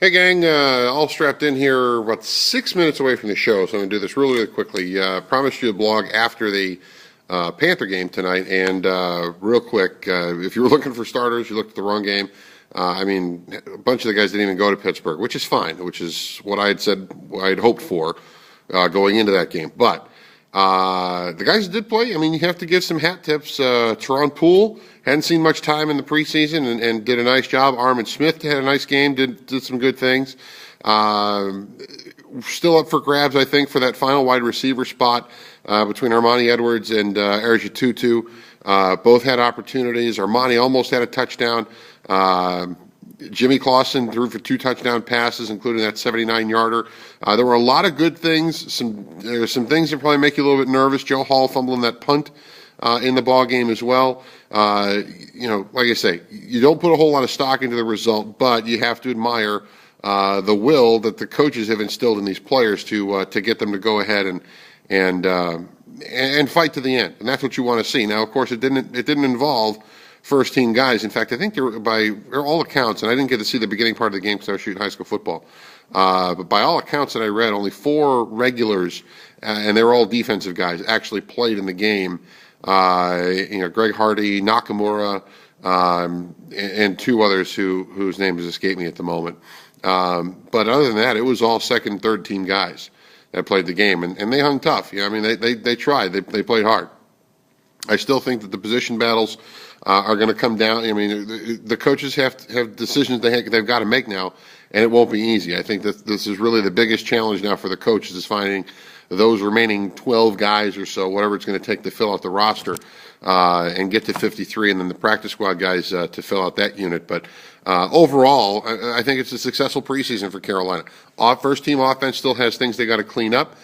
Hey gang, all strapped in here, about 6 minutes away from the show, so I'm going to do this really, really quickly. Promised you a blog after the Panther game tonight, and real quick, if you were looking for starters, you looked at the wrong game. I mean, a bunch of the guys didn't even go to Pittsburgh, which is fine, which is what I had said, what I had hoped for going into that game. But the guys did play. I mean, you have to give some hat tips. Teron Poole hadn't seen much time in the preseason and did a nice job. Armin Smith had a nice game, did some good things. Still up for grabs, I think, for that final wide receiver spot between Armani Edwards and Erja Tutu. Both had opportunities. Armani almost had a touchdown. Jimmy Clausen threw for 2 touchdown passes, including that 79-yarder. There were a lot of good things. There were some things that probably make you a little bit nervous. Joe Hall fumbling that punt in the ball game as well. Like I say, you don't put a whole lot of stock into the result, but you have to admire the will that the coaches have instilled in these players to get them to go ahead and fight to the end. And that's what you want to see. Now, of course, it didn't involve first-team guys. In fact, I think there were, by all accounts, and I didn't get to see the beginning part of the game because I was shooting high school football, but by all accounts that I read, only 4 regulars, and they were all defensive guys, actually played in the game. Greg Hardy, Nakamura, and 2 others whose names escape me at the moment. But other than that, it was all second and third team guys that played the game, and they hung tough. I mean, they tried. They played hard. I still think that the position battles are going to come down. I mean, the coaches have decisions they've got to make now, and it won't be easy. I think that this is really the biggest challenge now for the coaches, is finding those remaining 12 guys or so, whatever it's going to take to fill out the roster, and get to 53, and then the practice squad guys to fill out that unit. But overall, I think it's a successful preseason for Carolina. First team offense still has things they got to clean up.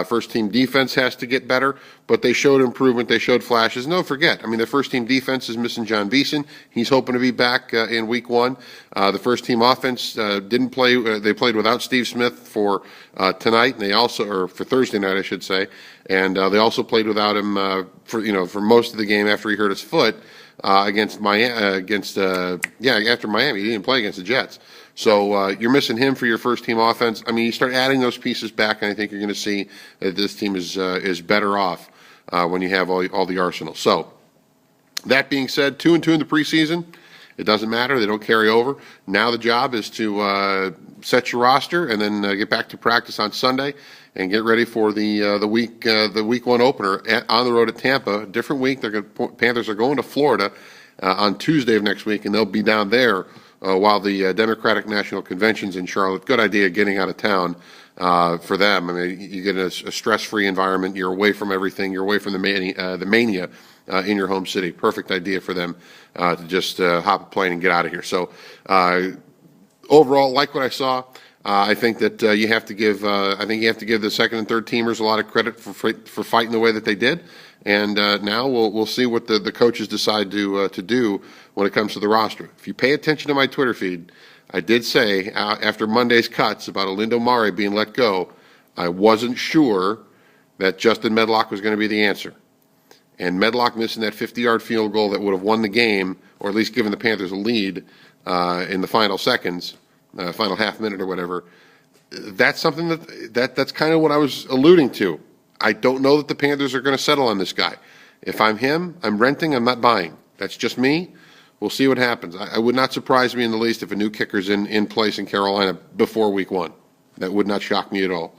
First team defense has to get better, but they showed improvement. They showed flashes. No, forget. I mean, the first team defense is missing John Beeson. He's hoping to be back in week 1. The first team offense didn't play. They played without Steve Smith for tonight, and or for Thursday night, I should say. And they also played without him for most of the game after he hurt his foot against Miami. After Miami, he didn't play against the Jets. So you're missing him for your first team offense. I mean, you start adding those pieces back, and I think you're going to see that this team is better off when you have all the arsenal. So that being said, 2-2 in the preseason. It doesn't matter; they don't carry over. Now the job is to set your roster and then get back to practice on Sunday and get ready for the week 1 opener on the road at Tampa. Different week. Panthers are going to Florida on Tuesday of next week, and they'll be down there while the Democratic National Convention's in Charlotte. Good idea getting out of town for them. I mean, you get a stress-free environment. You're away from everything. You're away from the mania in your home city. Perfect idea for them to just hop a plane and get out of here. So overall, like what I saw. I think that you have to give. I think you have to give the second and third teamers a lot of credit for fighting the way that they did. And now we'll see what the coaches decide to do when it comes to the roster. If you pay attention to my Twitter feed, I did say after Monday's cuts about Olindo Mare being let go, I wasn't sure that Justin Medlock was going to be the answer. And Medlock missing that 50-yard field goal that would have won the game, or at least given the Panthers a lead in the final seconds. Final half minute or whatever, that's something that's kind of what I was alluding to. I don't know that the Panthers are going to settle on this guy. If I'm him, I'm renting, I'm not buying. That's just me. We'll see what happens. I would not surprise me in the least if a new kicker's in place in Carolina before week 1. That would not shock me at all.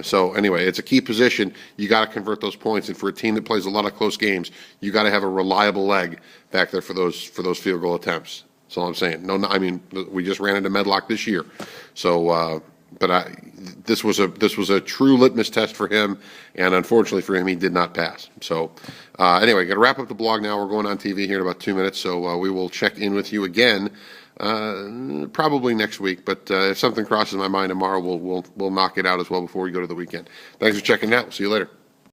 So anyway, it's a key position. You got to convert those points, and for a team that plays a lot of close games, you got to have a reliable leg back there for those field goal attempts. That's all I'm saying. No, I mean, we just ran into Medlock this year, so this was a true litmus test for him, and unfortunately for him, he did not pass. So anyway, got to wrap up the blog now. We're going on TV here in about 2 minutes, so we will check in with you again probably next week. But if something crosses my mind tomorrow, we'll knock it out as well before we go to the weekend. Thanks for checking out. We'll see you later.